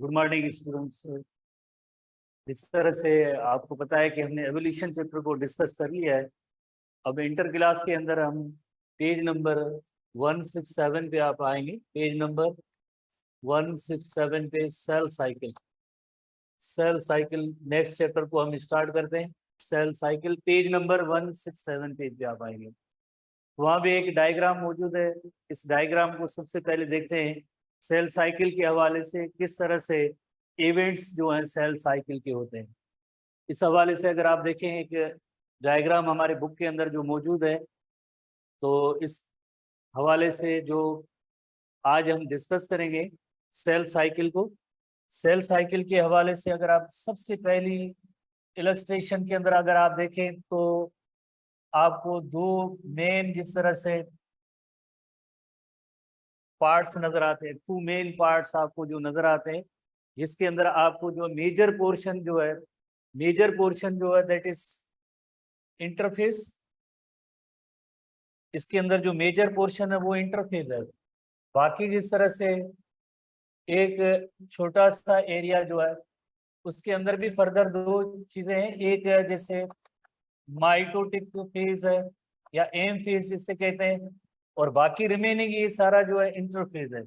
Good morning students. जिस तरह से आपको पता है कि हमने एवोल्यूशन चैप्टर को डिस्कस कर लिया है, अब इंटर क्लास के अंदर हम पेज नंबर 167 पे आप आएंगे। पेज नंबर 167 पे सेल साइकिल नेक्स्ट चैप्टर को हम स्टार्ट करते हैं। Cell cycle page number 167 page पे आप आएंगे। वहाँ भी एक डायग्राम मौजूद है। इस डायग्राम को सबसे पहले देखते हैं सेल साइकिल के हवाले से किस तरह से इवेंट्स जो हैं सेल साइकिल के होते हैं। इस हवाले से अगर आप देखें एक डायग्राम हमारे बुक के अंदर जो मौजूद है, तो इस हवाले से जो आज हम डिस्कस करेंगे सेल साइकिल को। सेल साइकिल के हवाले से अगर आप सबसे पहली इलस्ट्रेशन के अंदर अगर आप देखें तो आपको दो मेन जिस तरह से पार्ट्स नजर आते हैं, टू मेन पार्ट्स आपको जो नजर आते हैं, जिसके अंदर आपको जो मेजर पोर्शन जो है दैट इज इंटरफेस। इसके अंदर जो मेजर पोर्शन है वो इंटरफेस है। बाकी जिस तरह से एक छोटा सा एरिया जो है उसके अंदर भी फर्दर दो चीजें हैं। एक है जैसे माइटोटिक फेज है या एम फेज जिसे कहते हैं, और बाकी रिमेनिंग ये सारा जो है इंटरफेज है।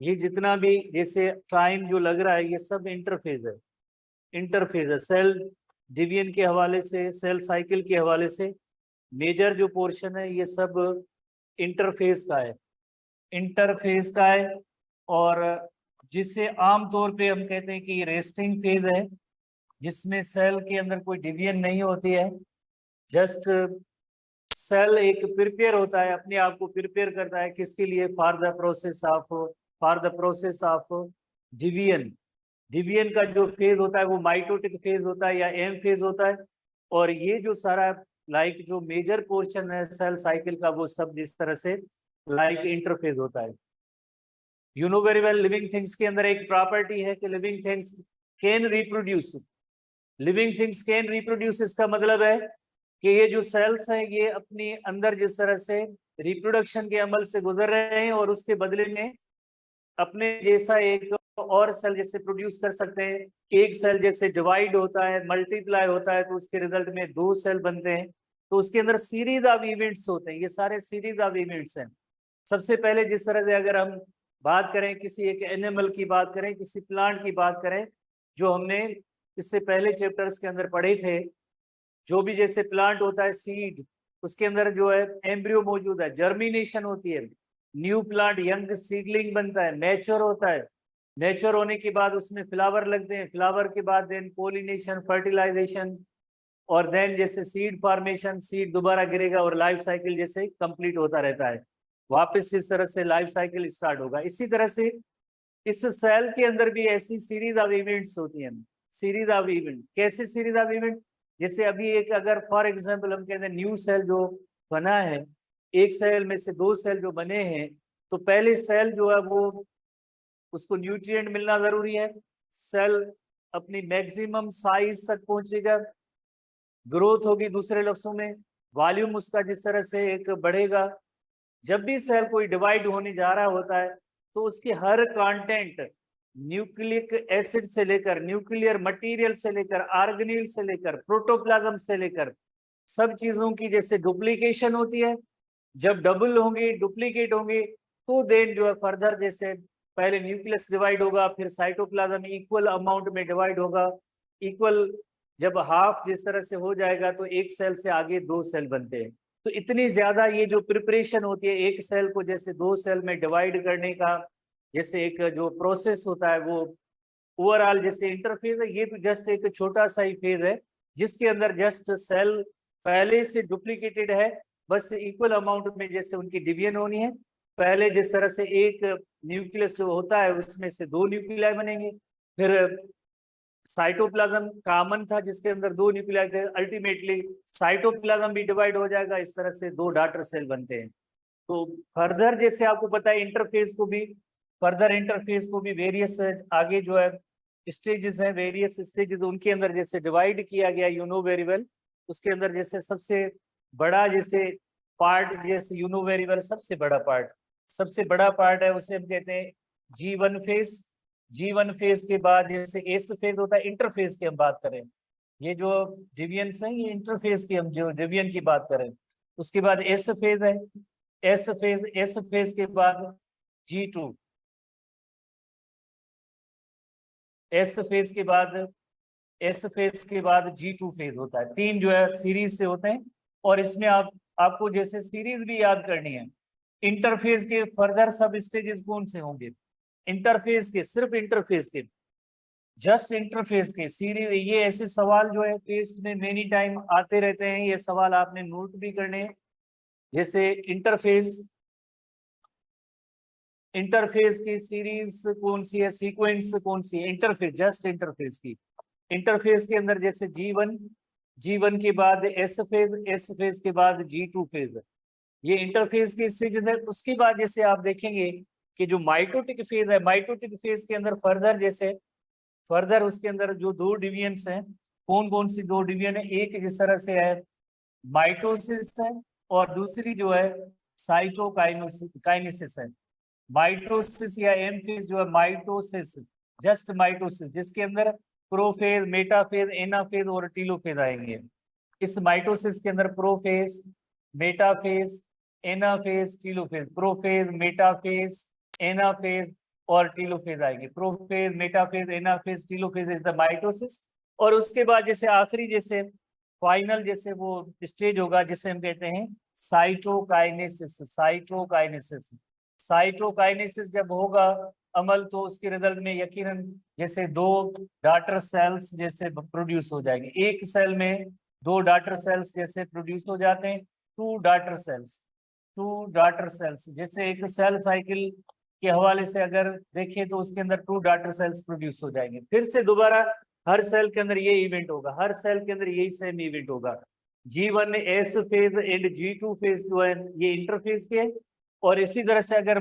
ये जितना भी जैसे टाइम जो लग रहा है ये सब इंटरफेज है। सेल डिवीजन के हवाले से, सेल साइकिल के हवाले से मेजर जो पोर्शन है ये सब इंटरफेज का है और जिसे आमतौर पे हम कहते हैं कि ये रेस्टिंग फेज है, जिसमें सेल के अंदर कोई डिवीजन नहीं होती है। जस्ट सेल एक प्रिपेयर होता है, अपने आप को प्रिपेयर करता है किसके लिए, for the process of division का जो फेज होता है वो माइटोटिक फेज होता है या एम फेज होता है। और ये जो सारा लाइक जो मेजर पोर्शन है सेल साइकिल का वो सब जिस तरह से लाइक इंटरफेज होता है। You know very well, living things के अंदर एक प्रॉपर्टी है कि लिविंग थिंग्स कैन रिप्रोड्यूस। इसका मतलब है कि ये जो सेल्स हैं ये अपनी अंदर जिस तरह से रिप्रोडक्शन के अमल से गुजर रहे हैं और उसके बदले में अपने जैसा एक और सेल जैसे प्रोड्यूस कर सकते हैं। एक सेल जैसे डिवाइड होता है, मल्टीप्लाई होता है, तो उसके रिजल्ट में दो सेल बनते हैं। तो उसके अंदर सीरीज ऑफ इवेंट्स होते हैं, ये सारे सीरीज ऑफ इवेंट्स हैं। सबसे पहले जिस तरह से अगर हम बात करें किसी एक एनिमल की बात करें, किसी प्लांट की बात करें, जो हमने इससे पहले चैप्टर्स के अंदर पढ़े थे, जो भी जैसे प्लांट होता है सीड, उसके अंदर जो है एम्ब्रियो मौजूद है, जर्मिनेशन होती है, न्यू प्लांट यंग सीडलिंग बनता है, मैच्योर होता है, मैच्योर होने के बाद उसमें फ्लावर लगते हैं, फ्लावर के बाद देन पोलिनेशन, फर्टिलाइजेशन, और देन जैसे सीड फॉर्मेशन, सीड दोबारा गिरेगा और लाइफ साइकिल जैसे कंप्लीट होता रहता है। वापस इस तरह से लाइफ साइकिल स्टार्ट होगा। इसी तरह से इस सेल के अंदर भी ऐसी सीरीज ऑफ इवेंट्स होती हैं। सीरीज ऑफ इवेंट कैसे? सीरीज ऑफ इवेंट जैसे अभी एक अगर फॉर एग्जांपल हम कहते हैं न्यू सेल जो बना है, एक सेल में से दो सेल जो बने हैं, तो पहले सेल जो है वो उसको न्यूट्रिएंट मिलना जरूरी है। सेल अपनी मैक्सिमम साइज तक पहुंचेगा, ग्रोथ होगी, दूसरे लफ्जों में वॉल्यूम उसका जिस तरह से एक बढ़ेगा। जब भी सेल कोई डिवाइड होने जा रहा होता है तो उसके हर कंटेंट न्यूक्लिक एसिड से लेकर, न्यूक्लियर मटेरियल से लेकर, ऑर्गेनेल से लेकर, प्रोटोप्लाज्म से लेकर, सब चीजों की जैसे डुप्लीकेशन होती है। जब डबल होंगे, डुप्लीकेट होंगे, तो देन जो है फर्दर जैसे पहले न्यूक्लियस डिवाइड होगा, फिर साइटोप्लाज्म इक्वल अमाउंट में डिवाइड होगा। इक्वल जब हाफ जिस तरह से हो जाएगा तो एक सेल से आगे दो सेल बनते हैं। तो इतनी ज्यादा ये जो प्रिपरेशन होती है एक सेल को जैसे दो सेल में डिवाइड करने का, जैसे एक जो प्रोसेस होता है वो ओवरऑल जैसे इंटरफेज है, ये तो जस्ट एक छोटा सा ही फेज है जिसके अंदर जस्ट सेल पहले से डुप्लीकेटेड है, बस इक्वल अमाउंट में जैसे उनकी डिवीजन होनी है। पहले जिस तरह से एक न्यूक्लियस जो होता है उसमें से दो न्यूक्लियाई बनेंगे, फिर साइटोप्लाज्म कॉमन था जिसके अंदर दो न्यूक्लियाई थे, अल्टीमेटली साइटोप्लाज्म भी डिवाइड हो जाएगा, इस तरह से दो डॉटर सेल बनते हैं। तो फर्दर जैसे आपको पता है इंटरफेस को भी वेरियस आगे जो है स्टेजेस हैं, वेरियस स्टेजेस उनके अंदर जैसे डिवाइड किया गया, यू नो वेरी वेल। उसके अंदर जैसे सबसे बड़ा जैसे पार्ट, जैसे यू नो वेरी वेल सबसे बड़ा पार्ट है उसे हम कहते हैं G1 फेज। G1 फेज के बाद जैसे एस फेज होता है, इंटरफेज की हम बात करें, ये जो डिवियंस हैं ये इंटरफेज की हम जो डिवियन की बात करें, उसके बाद एस फेज है, एस फेज के बाद G2, एस फेज के बाद G2 फेज होता है। तीन जो है सीरीज से होते हैं, और इसमें आपको जैसे सीरीज भी याद करनी है, इंटरफेज के फर्दर सब स्टेजेस कौन से होंगे, इंटरफेज के, सिर्फ इंटरफेज के, जस्ट इंटरफेस के सीरीज। ये ऐसे सवाल जो है टेस्ट में मेनी टाइम आते रहते हैं, ये सवाल आपने नोट भी करने हैं। जैसे इंटरफेस की सीरीज कौन सी है, सीक्वेंस कौन सी है, इंटरफेस, जस्ट इंटरफेस की। इंटरफेस के अंदर जैसे G1 के बाद एस फेज के बाद G2 फेज, ये इंटरफेस की स्टेज है। उसके बाद जैसे आप देखेंगे कि जो माइटोटिक फेज है, माइटोटिक फेज के अंदर फर्दर उसके अंदर जो दो डिविजन्स हैं, कौन कौन सी दो डिवीजन है, एक जिस तरह से है माइटोसिस है, और दूसरी जो है साइटोकाइनेसिस है। माइटोसिस या एम फेज जो है माइटोसिस, जस्ट माइटोसिस, जिसके अंदर प्रोफेज, मेटाफेज, एनाफेज और टीलोफेज आएंगे। इस माइटोसिस के अंदर prophase, metaphase, anaphase, telophase, prophase, metaphase, anaphase और टीलोफेज आएंगे। Prophase, metaphase, anaphase, telophase is the mitosis. और उसके बाद जैसे आखिरी जैसे फाइनल जैसे वो स्टेज होगा जिसे हम कहते हैं साइटोकाइनेसिस। साइटोकाइनेसिस जब होगा अमल, तो उसके रिजल्ट में यकीनन जैसे दो डॉटर सेल्स जैसे प्रोड्यूस हो जाएंगे। एक सेल में दो डॉटर सेल्स जैसे प्रोड्यूस हो जाते हैं, टू डॉटर सेल्स। जैसे एक सेल साइकिल के हवाले से अगर देखें तो उसके अंदर टू डॉटर सेल्स प्रोड्यूस हो जाएंगे। फिर से दोबारा हर सेल के अंदर ये इवेंट होगा, हर सेल के अंदर यही सेम इवेंट होगा। G1 S phase and G2 phase जो है ये इंटरफेज के। और इसी तरह से अगर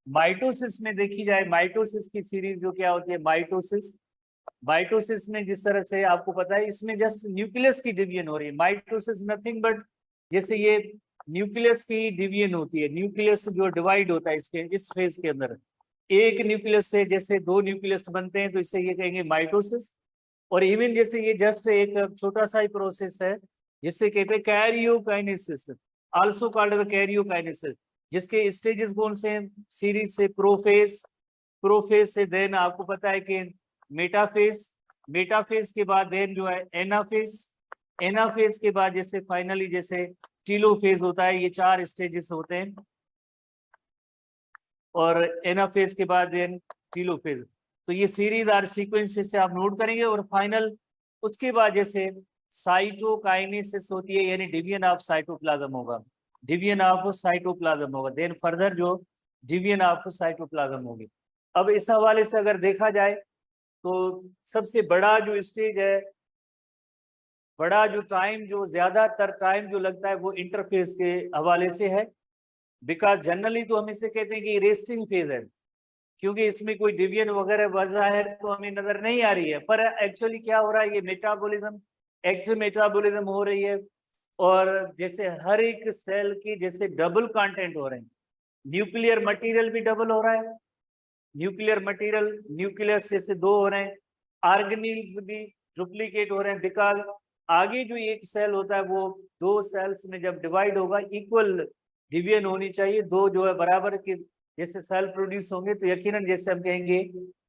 माइटोसिस में देखी जाए, माइटोसिस की सीरीज जो क्या होती है, माइटोसिस में जिस तरह से आपको पता है, इसमें जस्ट न्यूक्लियस की डिवीजन हो रही है। माइटोसिस नथिंग बट जैसे ये न्यूक्लियस की डिवीजन होती है, न्यूक्लियस जो डिवाइड होता है इसके इस फेज के अंदर, एक न्यूक्लियस से जैसे दो न्यूक्लियस बनते हैं, तो इसे ये कहेंगे माइटोसिस। और इवन जैसे ये जस्ट एक छोटा सा ही प्रोसेस है जिससे कहते हैं karyokinesis, also called the karyokinesis, जिसके स्टेजेस कौन से हैं, सीरीज से प्रोफेज से देन आपको पता है कि मेटाफेज के बाद देन जो है एनाफेज के बाद जैसे फाइनली जैसे टीलोफेज होता है। ये चार स्टेजेस होते हैं, और एनाफेज के बाद देन टीलोफेज। तो ये सीरीज और सीक्वेंस से आप नोट करेंगे। और फाइनल उसके बाद जैसे साइटोकाइनेसिस होती है, यानी डिवीजन ऑफ साइटोप्लाज्म होगा, देन फर्दर जो डिवीजन ऑफ साइटोप्लाज्म होगी। अब इस हवाले से अगर देखा जाए तो सबसे बड़ा जो स्टेज है, बड़ा जो टाइम, जो ज्यादातर टाइम जो लगता है वो इंटरफेस के हवाले से है। बिकॉज जनरली तो हम इसे कहते हैं कि रेस्टिंग फेज है, क्योंकि इसमें कोई डिवीजन वगैरह वजह है तो हमें नजर नहीं आ रही है। पर एक्चुअली क्या हो रहा है, ये मेटाबॉलिज्म हो रही है। और जैसे हर एक सेल की जैसे डबल कंटेंट हो रहे हैं, न्यूक्लियर मटेरियल भी डबल हो रहा है, न्यूक्लियस जैसे दो हो रहे हैं, ऑर्गेनील्स भी डुप्लीकेट हो रहे हैं। बिकॉज आगे जो एक सेल होता है वो दो सेल्स में जब डिवाइड होगा, इक्वल डिवीजन होनी चाहिए, दो जो है बराबर के जैसे सेल प्रोड्यूस होंगे, तो यकीनन जैसे हम कहेंगे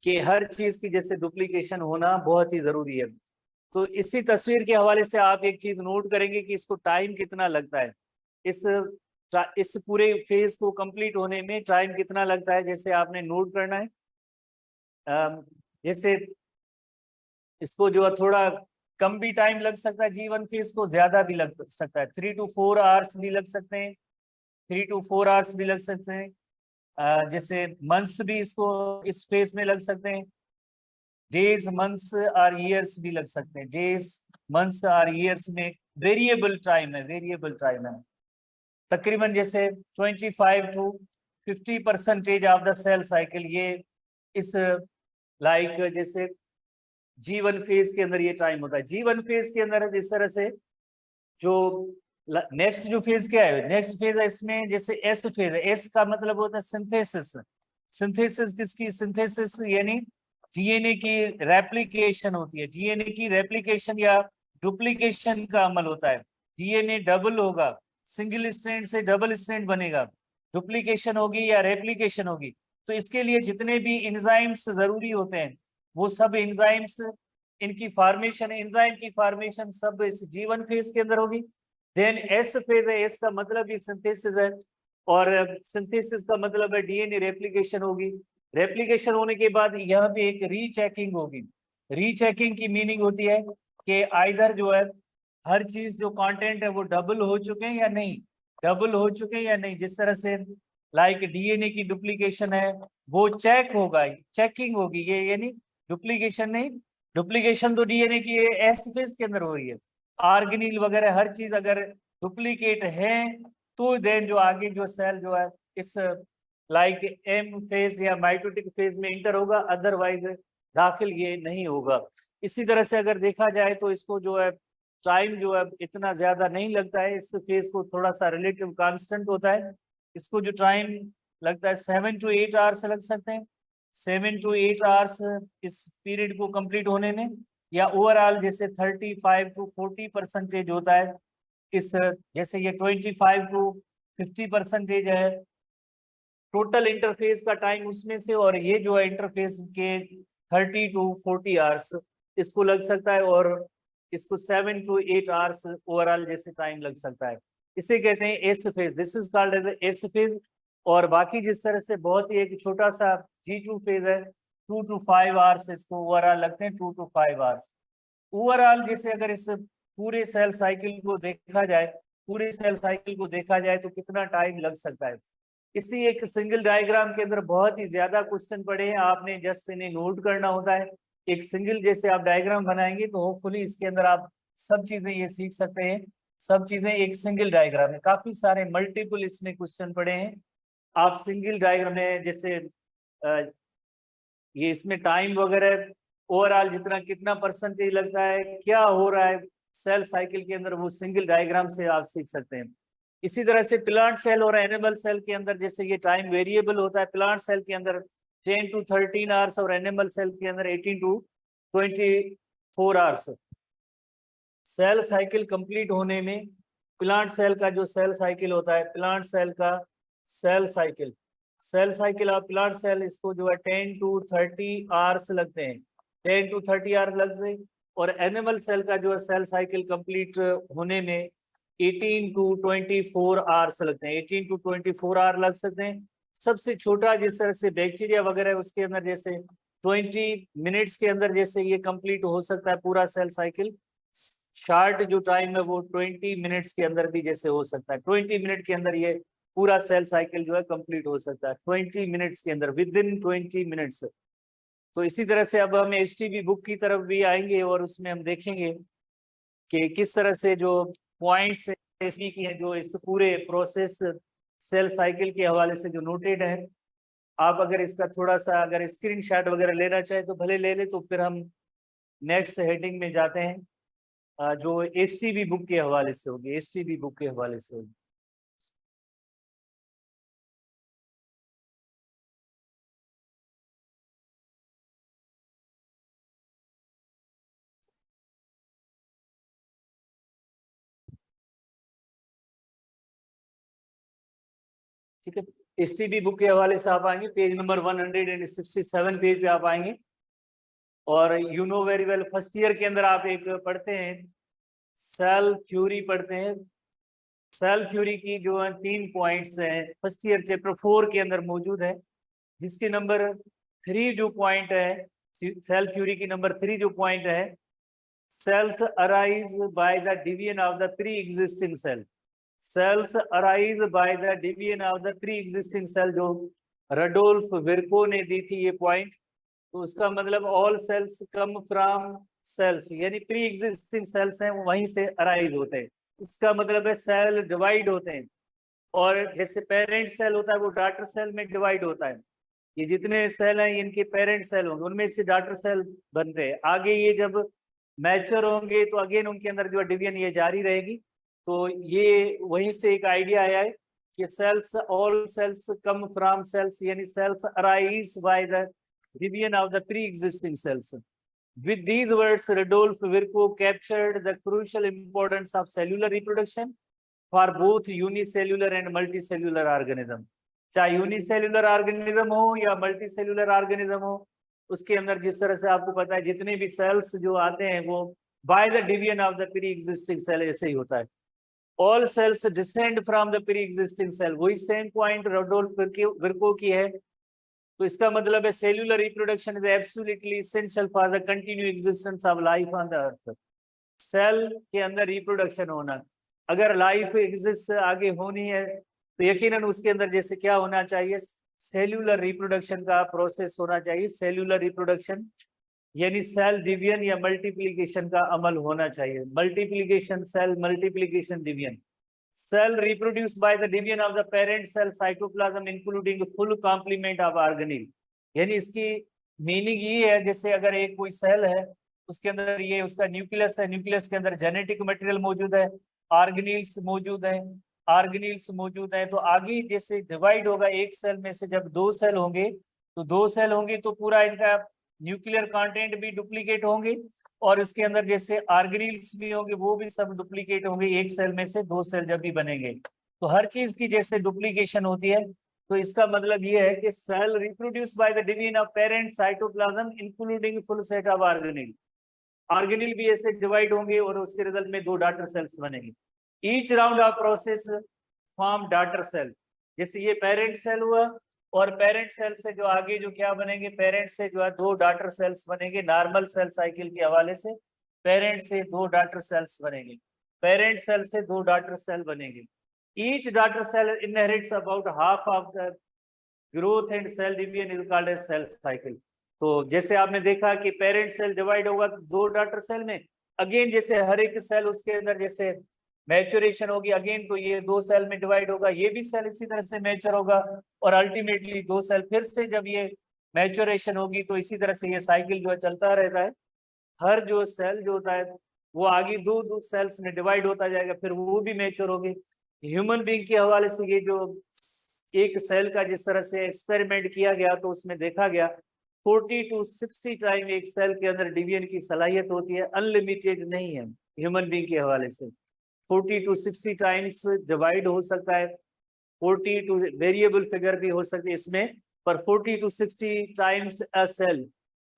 कि हर चीज की जैसे डुप्लीकेशन होना बहुत ही जरूरी है। तो इसी तस्वीर के हवाले से आप एक चीज नोट करेंगे कि इसको टाइम कितना लगता है, इस पूरे फेज को कंप्लीट होने में टाइम कितना लगता है, जैसे आपने नोट करना है। जैसे इसको जो है थोड़ा कम भी टाइम लग सकता है, G1 फेज को ज्यादा भी लग सकता है, 3 to 4 आवर्स भी लग सकते हैं, 3 to 4 आवर्स भी लग सकते हैं। जैसे मंथ्स भी इसको इस फेज में लग सकते हैं, डेज, मंथ्स और ईयर्स भी लग सकते हैं, डेज, मंथ्स और ईयर्स में वेरिएबल टाइम है। तकरीबन जैसे 25 to 50% of the cell cycle ये इस लाइक जैसे G1 फेज के अंदर ये टाइम होता है। G1 फेज के अंदर इस तरह से जो नेक्स्ट जो फेज क्या है, नेक्स्ट फेज है इसमें जैसे एस फेज है। एस का मतलब होता है सिंथेसिस किसकी, सिंथेसिस यानी डीएनए की रेप्लिकेशन होती है। डीएनए की रेप्लिकेशन या डुप्लीकेशन का अमल होता है। डीएनए डबल होगा, सिंगल स्ट्रैंड से डबल स्ट्रैंड बनेगा, डुप्लीकेशन होगी या रेप्लिकेशन होगी। तो इसके लिए जितने भी एंजाइम्स जरूरी होते हैं वो सब एंजाइम्स, इनकी फॉर्मेशन, एंजाइम की फॉर्मेशन सब इस G1 फेज के अंदर होगी। देन एस फेज है, एस का मतलब ही सिंथेसिस है, और सिंथेसिस का मतलब है डीएनए रेप्लिकेशन होगी। रेप्लिकेशन होने के बाद यहाँ पे एक रीचेकिंग होगी। रीचेकिंग की मीनिंग होती है कि आइदर जो है हर चीज जो कंटेंट है वो डबल हो चुके हैं या नहीं, डबल हो चुके हैं या नहीं। जिस तरह से लाइक डीएनए की डुप्लीकेशन है वो चेक होगा, चेकिंग होगी ये, यानी डुप्लीकेशन नहीं। डुप्लीकेशन तो डीएनए की एस फेज के अंदर हो रही है। आर्गेनिल वगैरह हर चीज अगर डुप्लीकेट है तो देन जो आगे जो सेल जो है इस लाइक एम फेज या माइटोटिक फेज में इंटर होगा, अदरवाइज दाखिल ये नहीं होगा। इसी तरह से अगर देखा जाए तो इसको जो है टाइम जो है इतना ज्यादा नहीं लगता है, इस फेज को थोड़ा सा रिलेटिव कांस्टेंट होता है। इसको जो टाइम लगता है 7 to 8 आवर्स लग सकते हैं, 7 to 8 आवर्स इस पीरियड को कंप्लीट होने में। या ओवरऑल जैसे 35 to 40% होता है इस, जैसे ये 25 to 50% है टोटल इंटरफेस का टाइम उसमें से, और ये जो है इंटरफेस के 30 to 40 आवर्स इसको लग सकता है, और इसको 7 to 8 आवर्स ओवरऑल जैसे टाइम लग सकता है। इसे कहते हैं S phase, this is called as S phase. और बाकी जिस तरह से बहुत ही एक छोटा सा G2 फेज है, 2 to 5 आवर्स इसको ओवरऑल लगते हैं, 2 to 5 आवर्स ओवरऑल। जैसे अगर इस पूरे सेल साइकिल को देखा जाए, पूरे सेल साइकिल को देखा जाए तो कितना टाइम लग सकता है। इसी एक सिंगल डायग्राम के अंदर बहुत ही ज्यादा क्वेश्चन पड़े हैं, आपने जस्ट इन्हें नोट करना होता है। एक सिंगल जैसे आप डायग्राम बनाएंगे तो होपफुली इसके अंदर आप सब चीजें ये सीख सकते हैं। सब चीजें एक सिंगल डायग्राम में, काफी सारे मल्टीपल इसमें क्वेश्चन पड़े हैं। आप सिंगल डायग्राम में जैसे ये इसमें टाइम वगैरह ओवरऑल जितना कितना परसेंटेज लगता है, क्या हो रहा है सेल साइकिल के अंदर, वो सिंगल डायग्राम से आप सीख सकते हैं। इसी तरह से प्लांट सेल और एनिमल सेल के अंदर जैसे ये टाइम वेरिएबल होता है, प्लांट सेल के अंदर 10 to 13 आवर्स और एनिमल सेल के अंदर 18 to 24 hours. Cell cycle complete होने में प्लांट सेल का जो सेल साइकिल होता है, प्लांट सेल का cell cycle, cell cycle of plant cell, इसको जो है 10 to 30 आवर्स लगते हैं, 10 to 30 आवर्स लगते हैं। और एनिमल सेल का जो है सेल साइकिल कंप्लीट होने में 18 to 24 आवर्स लगते हैं, 18 to 24 आवर लग सकते हैं। सबसे छोटा जिस तरह से बैक्टीरिया वगैरह उसके अंदर जैसे 20 मिनट्स के अंदर जैसे ये कंप्लीट हो सकता है पूरा सेल साइकिल। शार्ट जो टाइम है वो 20 मिनट्स के अंदर भी जैसे हो सकता है, 20 मिनट के अंदर ये पूरा सेल साइकिल जो है कंप्लीट हो सकता है, 20 मिनट्स के अंदर, विद इन 20 मिनट्स। तो इसी तरह से अब हम HTB बुक की तरफ भी आएंगे और उसमें हम देखेंगे कि किस तरह से जो पॉइंट्स HTB की है जो इस पूरे प्रोसेस सेल साइकिल के हवाले से जो नोटेड है। आप अगर इसका थोड़ा सा अगर स्क्रीनशॉट वगैरह लेना चाहे तो भले ले ले, तो फिर हम नेक्स्ट हेडिंग में जाते हैं जो HTB बुक के हवाले से होगी, HTB बुक के हवाले से होगी। ठीक है, HTB बुक के हवाले से आप आएंगे पेज नंबर 167 पेज पे आप आएंगे। और you know very well first year के अंदर आप एक पढ़ते हैं सेल थ्योरी पढ़ते हैं। सेल थ्योरी की जो है 3 पॉइंट्स हैं, फर्स्ट ईयर चैप्टर 4 के अंदर मौजूद है, जिसके नंबर 3 जो पॉइंट है, सेल थ्योरी की नंबर 3 जो पॉइंट है, cells arise by the division of the pre-existing cell, cells arise by the division of the pre-existing cell, जो रडोल्फ विर्को ने दी थी ये पॉइंट। तो उसका मतलब all cells come from cells, यानी प्री एग्जिस्टिंग सेल्स हैं वहीं से अराइज होते हैं। इसका मतलब है सेल डिवाइड होते हैं, और जैसे पेरेंट सेल होता है वो डॉटर सेल में डिवाइड होता है। ये जितने सेल हैं इनके पेरेंट सेल होंगे, उनमें से डॉटर सेल बनते हैं। आगे ये जब मैच्योर होंगे तो अगेन उनके अंदर जो डिवीजन ये जारी रहेगी। तो ये वहीं से एक आइडिया आया है कि cells, all cells come from cells, यानी cells arise by the division of the pre-existing cells. With these words, Rudolf Virchow captured the crucial importance of cellular reproduction for both unicellular and multicellular organism. चाहे unicellular organism हो या multicellular organism हो, उसके अंदर जिस तरह से आपको पता है जितने भी सेल्स जो आते हैं वो by the division of the pre existing cell ऐसे ही होता है. All cells descend from the pre existing cell. वही सेम पॉइंट रुडोल्फ विर्को की है. तो इसका मतलब है cellular reproduction is absolutely essential for the continue existence of life on the earth. Cell के अंदर रिप्रोडक्शन होना, अगर लाइफ एग्जिस्ट आगे होनी है तो यकीनन उसके अंदर जैसे क्या होना चाहिए, सेल्यूलर रिप्रोडक्शन का प्रोसेस होना चाहिए. सेल्यूलर रिप्रोडक्शन यानी सेल डिवीजन या मल्टीप्लिकेशन का अमल होना चाहिए. Multiplication, cell multiplication, division. Cell reproduced by the division of the parent cell cytoplasm including full complement of organelle. यानी इसकी मीनिंग ये है जैसे अगर एक कोई सेल है उसके अंदर ये उसका न्यूक्लियस है, न्यूक्लियस के अंदर जेनेटिक मटेरियल मौजूद है, ऑर्गेनील्स मौजूद है, ऑर्गेनील्स मौजूद है. तो आगे जैसे डिवाइड होगा एक सेल में से, जब दो सेल होंगे तो दो सेल होंगे तो पूरा इनका न्यूक्लियर कंटेंट भी डुप्लीकेट होंगे और इसके अंदर जैसे ऑर्गेनील्स भी होंगे वो भी सब डुप्लीकेट होंगे. एक सेल में से दो सेल जब भी बनेंगे तो हर चीज की जैसे डुप्लीकेशन होती है. तो इसका मतलब ये है कि cell reproduce by the division of parent cytoplasm including full set of organelle. Organelle भी ऐसे डिवाइड होंगे और उसके रिजल्ट में दो डॉटर सेल्स बनेंगे. Each round of process form daughter cell. जैसे ये पेरेंट सेल हुआ और पेरेंट सेल से जो आगे जो क्या बनेंगे, पेरेंट से जो है दो डॉटर सेल्स बनेंगे. नॉर्मल सेल साइकिल के हवाले से पेरेंट से दो डॉटर सेल्स बनेंगे, पेरेंट सेल से दो डॉटर सेल बनेंगे. Each daughter cell inherits about half of the growth and cell division is called as cell cycle. तो जैसे आपने देखा कि पेरेंट सेल डिवाइड होगा दो डॉटर सेल में, अगेन जैसे हर एक सेल उसके अंदर जैसे मैच्योरेशन होगी अगेन तो ये दो सेल में डिवाइड होगा, ये भी सेल इसी तरह से मैच्योर होगा और अल्टीमेटली दो सेल फिर से जब ये मैच्योरेशन होगी तो इसी तरह से ये साइकिल जो है चलता रहता है. हर जो सेल जो होता है वो आगे दो दो सेल्स में डिवाइड होता जाएगा, फिर वो भी मैच्योर होगी. ह्यूमन बीइंग के हवाले से ये जो एक सेल का जिस तरह से एक्सपेरिमेंट किया गया तो उसमें देखा गया 40 to 60 टाइम एक सेल के अंदर डिवीजन की सलाहियत होती है, अनलिमिटेड नहीं है. ह्यूमन बीइंग के हवाले से 40 to 60 टाइम्स डिवाइड हो सकता है, 40 टू वेरिएबल फिगर भी हो सकती है इसमें, पर 40 to 60 times a cell,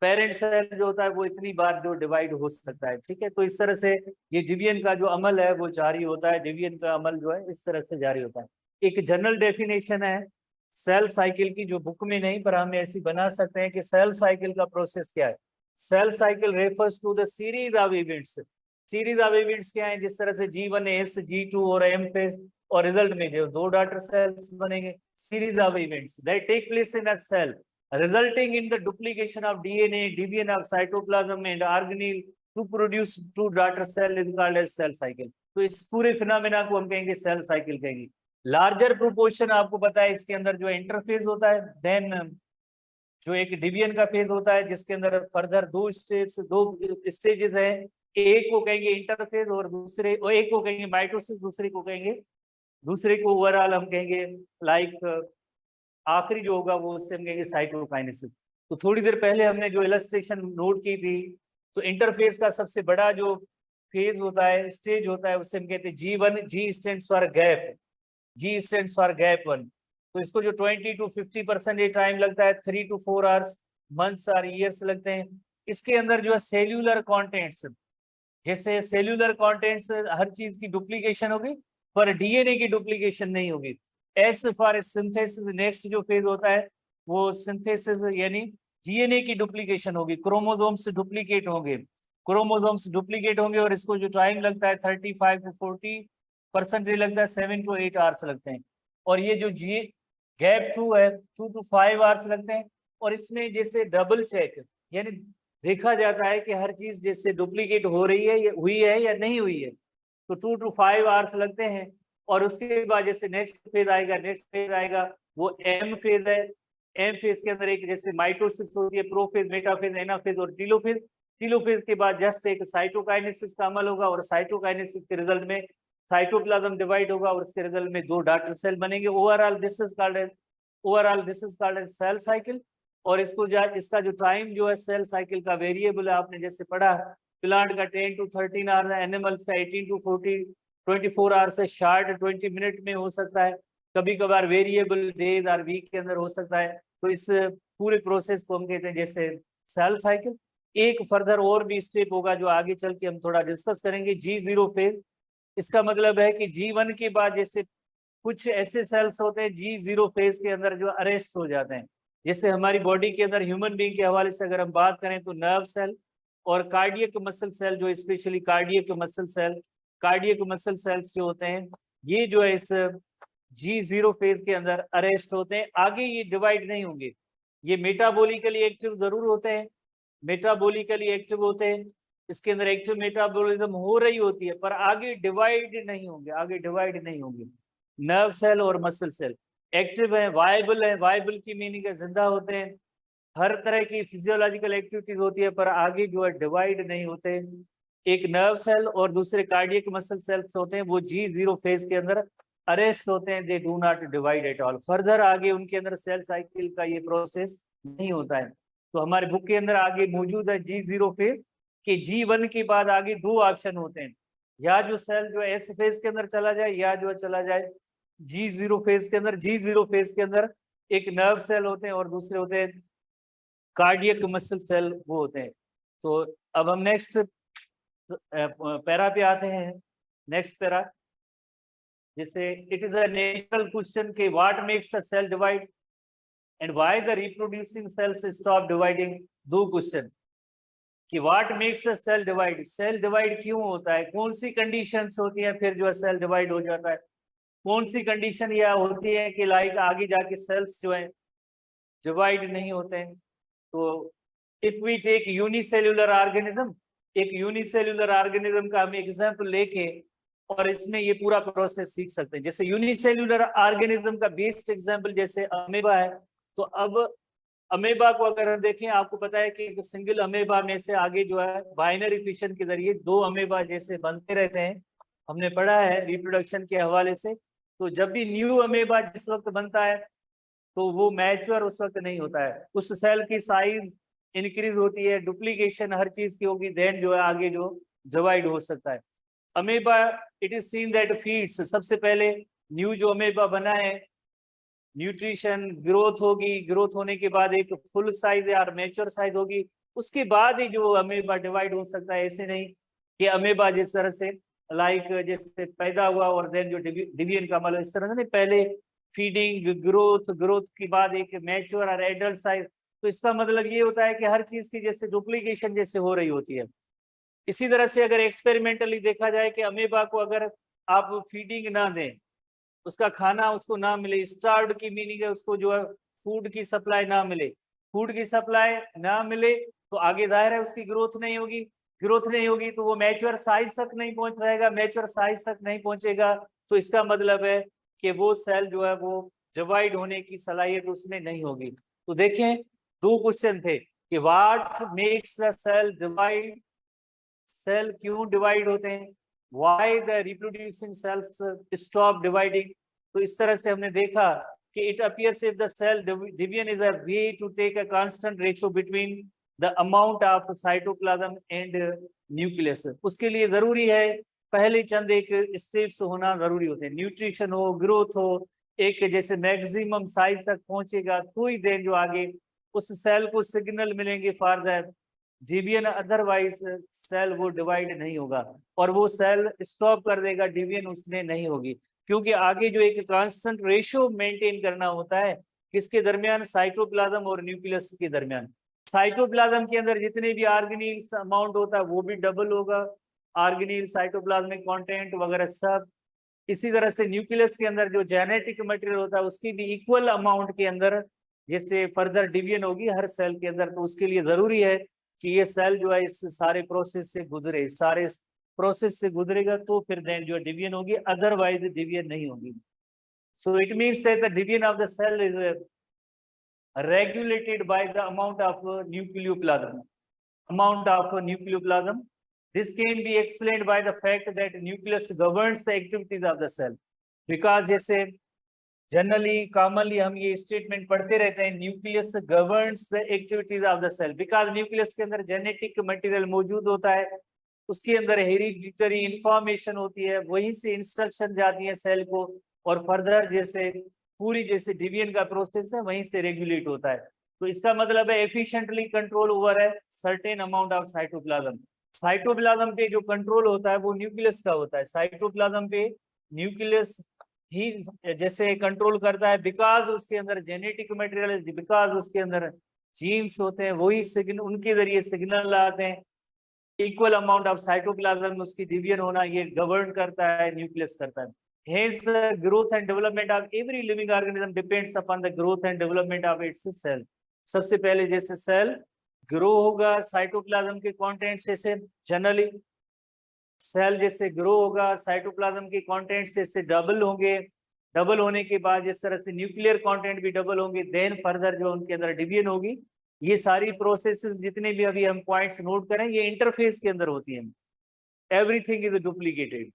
parent cell जो होता है वो इतनी बार जो डिवाइड हो सकता है. ठीक है, तो इस तरह से ये डिवीजन का जो अमल है वो जारी होता है. डिवीजन का अमल जो है इस तरह से जारी होता है. एक जनरल डेफिनेशन है सेल साइकिल की जो बुक में नहीं पर हम ऐसी बना सकते हैं कि सेल साइकिल का प्रोसेस क्या है. Cell cycle refers to the series of events. Series of events क्या है, जिस तरह से G1 S G2 और M फेज और रिजल्ट में जो दो डॉटर सेल्स बनेंगे. Series of events that take place in a cell resulting in the duplication of DNA, division of cytoplasm and organelle to produce two daughter cell is called as cell cycle. तो इस पूरे phenomena को हम कहेंगे cell cycle कहेंगे. Larger proportion आपको पता है इसके अंदर जो इंटरफेज होता है, देन जो एक डिवीजन का फेज होता है जिसके अंदर फर्दर दो स्टेप्स, दो स्टेजेस हैं. एक को कहेंगे इंटरफेज और दूसरे एक को कहेंगे माइटोसिस, दूसरे को ओवरऑल हम कहेंगे लाइक आखिरी जो होगा वो उससे हम कहेंगे साइटोकाइनेसिस. तो थोड़ी देर पहले हमने जो इलस्ट्रेशन नोट की थी तो इंटरफेस का सबसे बड़ा जो फेज होता है, स्टेज होता है, उससे हम कहते हैं G1. G stands for gap, G stands for gap 1. तो इसको जो 20 to 50% टाइम लगता है, 3 to 4 आवर्स, मंथ्स और ईयर्स लगते हैं. इसके अंदर जो है सेल्यूलर कॉन्टेंट्स, जैसे सेल्यूलर कॉन्टेंट्स हर चीज की डुप्लीकेशन होगी पर डीएनए की डुप्लीकेशन नहीं होगी. एस फॉर सिंथेसिस, नेक्स्ट जो फेज होता है वो सिंथेसिस यानी डीएनए की डुप्लीकेशन होगी, क्रोमोसोम्स डुप्लीकेट होंगे और इसको जो टाइम लगता है 35 to 40% लगता है, 7 to 8 आवर्स लगते हैं. और ये जो गैप 2 है 2 to 5 आवर्स लगते हैं. और इसमें जैसे डबल चेक यानी देखा जाता है कि हर चीज जैसे डुप्लीकेट हो रही है या हुई है या नहीं हुई है, तो 2 to 5 आवर्स लगते हैं. और उसके बाद जैसे नेक्स्ट फेज आएगा वो एम फेज है. एम फेज के अंदर एक जैसे माइटोसिस होती है, प्रोफेज, मेटाफेज, एनाफेज और टीलोफेज. टीलोफेज के बाद जस्ट एक साइटोकाइनेसिस का अमल होगा और साइटोकाइनेसिस के रिजल्ट में साइटोप्लाज्म डिवाइड होगा और उसके रिजल्ट में दो डॉटर सेल बनेंगे. Overall this is called as cell cycle. और इसका जो टाइम जो है सेल साइकिल का वेरिएबल है, आपने जैसे पढ़ा प्लांट का 10 to 13 आवर है, एनिमल्स का 18 to 24 आवर से शार्ट 20 मिनट में हो सकता है, कभी कभार वेरिएबल डेज और वीक के अंदर हो सकता है। तो इस पूरे प्रोसेस को हम कहते हैं जैसे सेल साइकिल। एक फर्दर और भी स्टेप होगा जो आगे चल के हम थोड़ा डिस्कस करेंगे, G0 फेज। इसका मतलब है कि G1 के बाद जैसे कुछ ऐसे सेल्स होते हैं G0 फेज के अंदर जो अरेस्ट हो जाते हैं, जैसे हमारी बॉडी के अंदर ह्यूमन बीइंग के हवाले से अगर हम बात करें तो नर्व सेल और कार्डियक मसल सेल, जो स्पेशली कार्डियक मसल सेल्स जो होते हैं, ये जो है इस G0 फेज के अंदर अरेस्ट होते हैं। आगे ये डिवाइड नहीं होंगे, ये मेटाबॉलिकली एक्टिव जरूर होते हैं, इसके अंदर एक्टिव मेटाबॉलिज्म हो रही होती है, पर आगे डिवाइड नहीं होंगे। नर्व सेल और मसल सेल एक्टिव है, वायबल की मीनिंग है जिंदा होते हैं, हर तरह की फिजियोलॉजिकल एक्टिविटीज होती है, पर आगे जो है डिवाइड नहीं होते। एक नर्व सेल और दूसरे कार्डियक मसल सेल्स होते हैं, वो G0 फेज के अंदर अरेस्ट होते हैं, they do not divide at all. Further आगे उनके अंदर सेल साइकिल का ये प्रोसेस नहीं होता है। तो हमारे बुक के अंदर आगे मौजूद है G0 फेज कि G1 के बाद आगे दो ऑप्शन होते हैं, या जो सेल जो एस फेज के अंदर चला जाए या जो चला जाए G0 फेज के अंदर। G0 फेज के अंदर एक नर्व सेल होते हैं और दूसरे होते हैं कार्डियक मसल सेल, वो होते हैं। तो अब हम नेक्स्ट पैरा पे आते हैं। नेक्स्ट पैरा, जैसे it is a natural question के what makes a cell divide and why the reproducing cells stop dividing. दो क्वेश्चन कि what makes a cell divide क्यों होता है, कौन सी कंडीशंस होती है फिर जो है सेल डिवाइड हो जाता है, कौन सी कंडीशन यह होती है कि लाइक आगे जाके सेल्स जो है डिवाइड नहीं होते हैं। तो if we take unicellular organism, एक यूनिसेल्युलर ऑर्गेनिज्म का हम एग्जांपल लेके और इसमें ये पूरा प्रोसेस सीख सकते हैं। जैसे यूनिसेल्युलर ऑर्गेनिज्म का बेस्ट एग्जांपल जैसे अमेबा है। तो अब अमेबा को अगर हम देखें, आपको पता है कि एक सिंगल अमेबा में से आगे जो है बाइनरी फिशन के जरिए दो अमेबा जैसे बनते रहते हैं, हमने पढ़ा है रिप्रोडक्शन के हवाले से। तो जब भी न्यू अमेबा जिस वक्त बनता है तो वो मैच्योर उस वक्त नहीं होता है, उस सेल की साइज इंक्रीज होती है, डुप्लीकेशन हर चीज की होगी, देन जो है आगे जो डिवाइड हो सकता है। Amoeba it is seen that feeds, सबसे पहले न्यू जो अमेबा बना है, न्यूट्रिशन ग्रोथ होगी, ग्रोथ होने के बाद एक फुल साइज या मैच्योर साइज होगी, उसके बाद ही जो अमेबा डिवाइड हो सकता है। ऐसे नहीं कि अमेबा जिस तरह से लाइक जैसे पैदा हुआ और देन जो डिवीजन का मतलब इस तरह से नहीं, पहले फीडिंग ग्रोथ के बाद एक मैच्योर और एडल्ट साइज। तो इसका मतलब ये होता है कि हर चीज की जैसे डुप्लीकेशन जैसे हो रही होती है। इसी तरह से अगर एक्सपेरिमेंटली देखा जाए कि अमेबा को अगर आप फीडिंग ना दें, उसका खाना उसको ना मिले, स्टार्व्ड की मीनिंग है उसको जो है फूड की सप्लाई ना मिले, फूड की सप्लाई ना मिले तो आगे जाहिर है उसकी ग्रोथ नहीं होगी, तो वो मैच्योर साइज तक नहीं पहुंच पाएगा, मैच्योर साइज तक नहीं पहुंचेगा तो इसका मतलब है कि वो सेल जो है वो डिवाइड होने की सलाहियत उसमें नहीं होगी। तो देखें दो क्वेश्चन थे कि what makes the cell divide, cell क्यों डिवाइड होते हैं, why the reproducing cells stop dividing. तो इस तरह से हमने देखा कि it appears if the cell division is a way to take a constant ratio between the amount of cytoplasm and nucleus. उसके लिए जरूरी है पहले चंद एक स्टेप्स होना जरूरी होते हैं, न्यूट्रिशन हो, ग्रोथ हो, एक जैसे मैक्सिमम साइज तक पहुंचेगा तो ही देन जो आगे उस सेल को सिग्नल मिलेंगे for the division, otherwise cell वो डिवाइड नहीं होगा और वो सेल स्टॉप कर देगा, डिवीजन उसमें नहीं होगी। क्योंकि आगे जो एक कांस्टेंट रेशियो मेंटेन करना होता है किसके दरमियान, साइटोप्लाज्म और न्यूक्लियस के दरमियान। साइटोप्लाज्म के अंदर जितने भी ऑर्गेनील्स अमाउंट होता है वो भी डबल होगा, ऑर्गेनील साइटोप्लाज्मिक कंटेंट वगैरह सब। इसी तरह से न्यूक्लियस के अंदर जो जेनेटिक मटेरियल होता है उसकी भी इक्वल अमाउंट के अंदर जैसे फर्दर डिवीजन होगी हर सेल के अंदर। तो उसके लिए जरूरी है कि ये सेल जो है इस सारे प्रोसेस से गुजरे, सारे प्रोसेस से गुजरेगा तो फिर देन जो डिवीजन होगी, अदरवाइज डिवीजन नहीं होगी। So it means that the division of the cell is regulated by the amount of nucleoplasm. This can be explained by the fact that nucleus governs the activities of the cell. because जैसे generally commonly हम ये statement पढ़ते रहते हैं, nucleus governs the activities of the cell, because nucleus के अंदर genetic material मौजूद होता है, उसके अंदर हेरिडिटरी इंफॉर्मेशन होती है, वहीं से इंस्ट्रक्शन जाती है सेल को, और फर्दर जैसे पूरी जैसे डिवीजन का प्रोसेस है वहीं से रेगुलेट होता है। तो इसका मतलब है एफिशिएंटली कंट्रोल ओवर है certain amount of cytoplasm. Cytoplasm पे जो कंट्रोल होता है वो न्यूक्लियस का होता है, साइटोप्लाज्म पे न्यूक्लियस ही जैसे कंट्रोल करता है, बिकॉज उसके अंदर जेनेटिक मटेरियल है, बिकॉज उसके अंदर जीन्स होते हैं, वही सिग्नल उनके जरिए सिग्नल आते हैं। इक्वल अमाउंट ऑफ साइटोप्लाज्म उसकी डिवीजन होना ये गवर्न करता है, न्यूक्लियस करता है। Hence, growth and development of every living organism depends upon the growth and development of its cell. सबसे पहले जैसे सेल ग्रो होगा साइटोप्लाज्म के कंटेंट से जनरली सेल जैसे ग्रो होगा साइटोप्लाज्म के कंटेंट से डबल होंगे, डबल होने के बाद जिस तरह से न्यूक्लियर कंटेंट भी डबल होंगे, देन फर्दर जो उनके अंदर डिवीजन होगी। ये सारी प्रोसेसेस जितने भी अभी हम पॉइंट्स नोट करें ये इंटरफेस के अंदर होती हैं। एवरीथिंग इज डुप्लीकेटेड,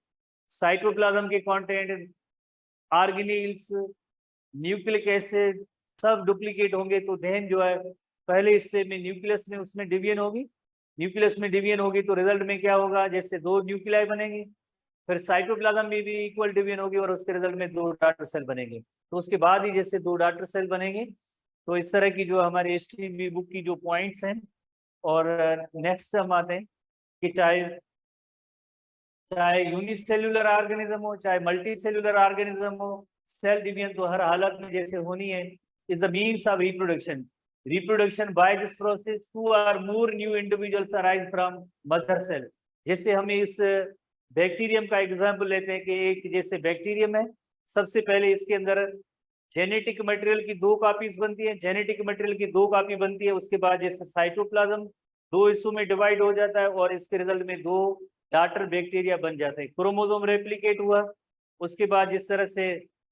साइटोप्लाज्म के कंटेंट, ऑर्गेनेल्स, न्यूक्लिक एसिड सब डुप्लीकेट होंगे, तो देन जो है पहले स्टेज में न्यूक्लियस में उसमें डिवीजन होगी, न्यूक्लियस में डिवीजन होगी तो रिजल्ट में क्या होगा, जैसे दो न्यूक्लियाई बनेंगे, फिर साइटोप्लाज्म में भी इक्वल डिवीजन होगी और उसके रिजल्ट में दो डॉटर सेल बनेंगे, तो उसके बाद ही जैसे दो डॉटर सेल बनेंगे। तो इस तरह की जो हमारे HTV बुक की जो पॉइंट्स हैं। और नेक्स्ट हम आते हैं कि चाहे यूनिसेल्युलर ऑर्गेनिज्म हो चाहे मल्टी सेल्युलर ऑर्गेनिज्म हो, सेल डिवीजन तो हर हालत में जैसे होनी है। Is the means of reproduction by this process 2 or more new individuals arise from mother cell. जैसे हम इस बैक्टीरियम का एग्जांपल लेते हैं कि एक जैसे बैक्टीरियम है, सबसे पहले इसके अंदर जेनेटिक मटेरियल की 2 कॉपीज बनती है, जेनेटिक मटेरियल की 2 कॉपी बनती है, उसके बाद जैसे साइटोप्लाज्म 2 हिस्सों में डिवाइड हो जाता है और इसके रिजल्ट में 2 डॉटर बैक्टीरिया बन जाते हैं, क्रोमोसोम रेप्लिकेट हुआ, उसके बाद जिस तरह से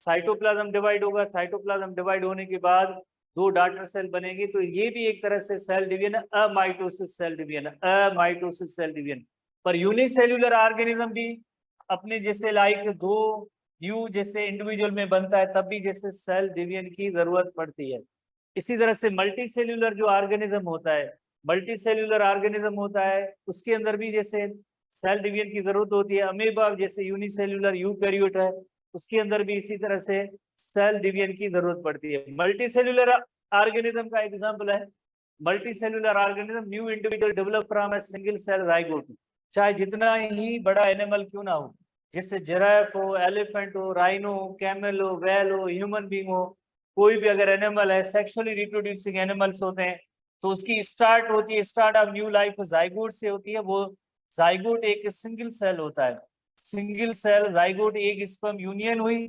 साइटोप्लाज्म डिवाइड होगा, साइटोप्लाज्म डिवाइड होने के बाद 2 डॉटर सेल बनेगी। तो ये भी एक तरह से cell division, amitosis cell division, amitosis cell division. पर यूनिसेल्युलर ऑर्गेनिज्म भी अपने जैसे लाइक 2 न्यू जैसे इंडिविजुअल में बनता है तब भी जैसे सेल डिवीजन की जरूरत पड़ती है। इसी तरह से मल्टी सेल्युलर जो ऑर्गेनिज्म होता है, मल्टी सेल्युलर ऑर्गेनिज्म होता है उसके अंदर भी जैसे सेल डिवीजन की जरूरत होती है। अमीबा जैसे यूनिसेल्युलर यूकैरियोट है, उसके अंदर भी इसी तरह से सेल डिवीजन की जरूरत पड़ती है। मल्टी सेल्युलर ऑर्गेनिज्म का एग्जांपल है, multicellular organism new individual develop from a single cell zygote. चाहे जितना ही बड़ा एनिमल क्यों ना हो, जैसे जिराफ हो, एलिफेंट हो, राइनो हो, कैमल हो, वेल हो, ह्यूमन बींग हो, कोई भी अगर एनिमल है, सेक्सुअली रिप्रोड्यूसिंग एनिमल्स होते हैं, तो उसकी स्टार्ट होती है, start of new life zygote से होती है। वो जाइगोट एक सिंगल सेल होता है, सिंगल सेल जाइगोट, एक स्पर्म यूनियन हुई,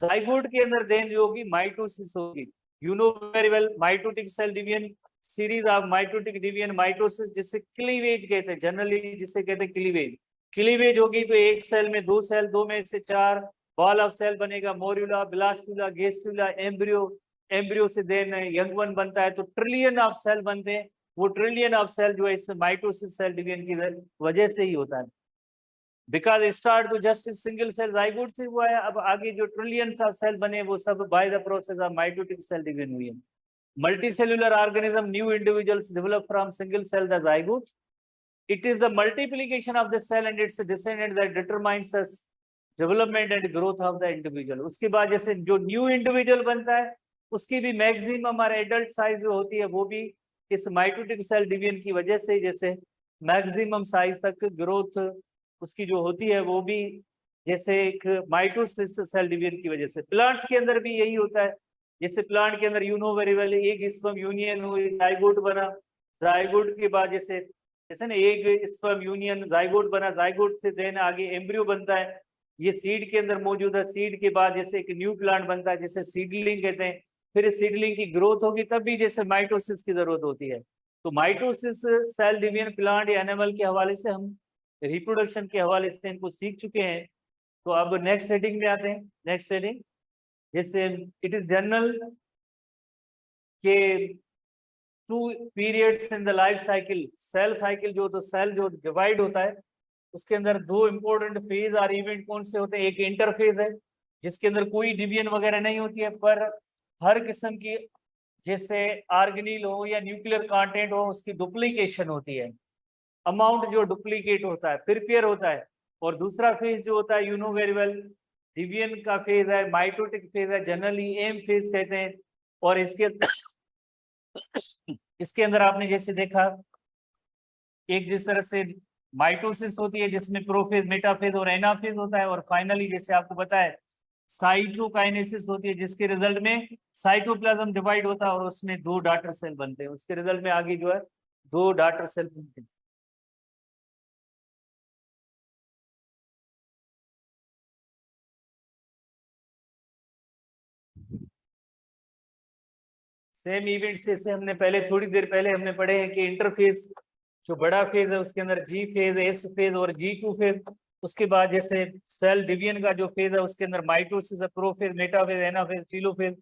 जाइगोट के अंदर देन जो होगी माइटोसिस होगी। You know very well mitotic cell division, series of mitotic division, mitosis जिसे क्लीवेज कहते हैं, जनरली जिसे कहते हैं क्लीवेज। क्लीवेज होगी तो एक सेल में 2 सेल, 2 में से 4 बॉल ऑफ सेल बनेगा, मोर्यूला, ब्लास्टुला, गेस्टुला, एम्ब्रियो, एम्ब्रियो से देन यंग वन बनता है, तो ट्रिलियन ऑफ सेल बनते हैं। वो ट्रिलियन ऑफ सेल जो है इस माइटोसिस सेल डिवीजन की वजह से ही होता है, बिकॉज स्टार्ट तो जस्ट सिंगल सेल जाइगोट से हुआ है। अब आगे जो ट्रिलियन ऑफ सेल बने वो सब by the process of mitotic cell division हुई है। Multicellular organism, new individuals develop from single cell, the zygote. It is the multiplication of the cell and its descendant that determines the development and growth of the individual. उसके बाद जैसे जो new individual बनता है उसकी भी maximum हमारे adult size जो होती है वो भी इस माइटोटिक सेल डिवीजन की वजह से जैसे मैक्सिमम साइज तक ग्रोथ उसकी जो होती है वो भी जैसे एक माइटोसिस सेल डिवीजन की वजह से। प्लांट्स के अंदर भी यही होता है, जैसे प्लांट के अंदर यू नो वेरी वेल एक स्पर्म यूनियन हुई, जाइगोट बना, जाइगोट के बाद जैसे जैसे ना एक स्पर्म यूनियन जाइगोट बना, जाइगोट से देन आगे एम्ब्रियो बनता है, ये सीड के अंदर मौजूद है, सीड के बाद जैसे एक न्यू प्लांट बनता है जिसे सीडलिंग कहते हैं, फिर सीडलिंग की ग्रोथ होगी तब भी जैसे माइटोसिस की जरूरत होती है। तो माइटोसिस सेल डिवीजन प्लांट या एनिमल के हवाले से हम रिप्रोडक्शन के हवाले से इनको सीख चुके हैं। तो अब नेक्स्ट हेडिंग में आते हैं। नेक्स्ट हेडिंग जैसे इट इज जनरल के 2 periods in the life cycle. Cell cycle जो तो सेल जो डिवाइड होता है उसके अंदर 2 इंपॉर्टेंट फेज और इवेंट कौन से होते हैं, एक इंटरफेज है जिसके अंदर कोई डिवीजन वगैरह नहीं होती है, पर हर किस्म की जैसे आर्गेनिल हो या न्यूक्लियर कंटेंट हो उसकी डुप्लीकेशन होती है, अमाउंट जो डुप्लीकेट होता है, प्रिपेयर होता है। और दूसरा फेज जो होता है you know very well, division का फेज है, माइटोटिक फेज है, जनरली एम फेज कहते हैं। और इसके अंदर आपने जैसे देखा एक जिस तरह से माइटोसिस होती है जिसमें प्रोफेज, मेटाफेज और एनाफेज होता है, और फाइनली जैसे आपको पता है साइटोकाइनेसिस होती है जिसके रिजल्ट में साइटोप्लाज्म डिवाइड होता है और उसमें 2 डॉटर सेल बनते हैं। उसके रिजल्ट में आगे जो है 2 डॉटर सेल बनते हैं। सेम इवेंट से हमने पहले थोड़ी देर पहले हमने पढ़े हैं कि इंटरफेज जो बड़ा फेज है उसके अंदर जी फेज, एस फेज और G2 फेज। उसके बाद जैसे सेल डिवीजन का जो फेज है उसके अंदर mitosis, prophase, metaphase, anaphase, telophase.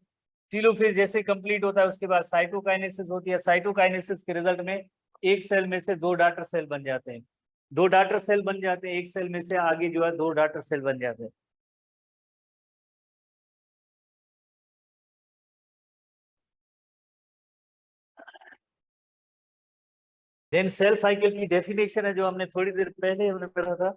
Telophase जैसे कंप्लीट होता है उसके बाद साइटोकाइनेसिस होती है। साइटोकाइनेसिस के रिजल्ट में एक सेल में से 2 डॉटर सेल बन जाते हैं। 2 डॉटर सेल बन जाते हैं, एक सेल में से आगे जो है 2 डॉटर सेल बन जाते हैं। देन सेल साइकिल की डेफिनेशन है जो हमने थोड़ी देर पहले हमने पढ़ा था।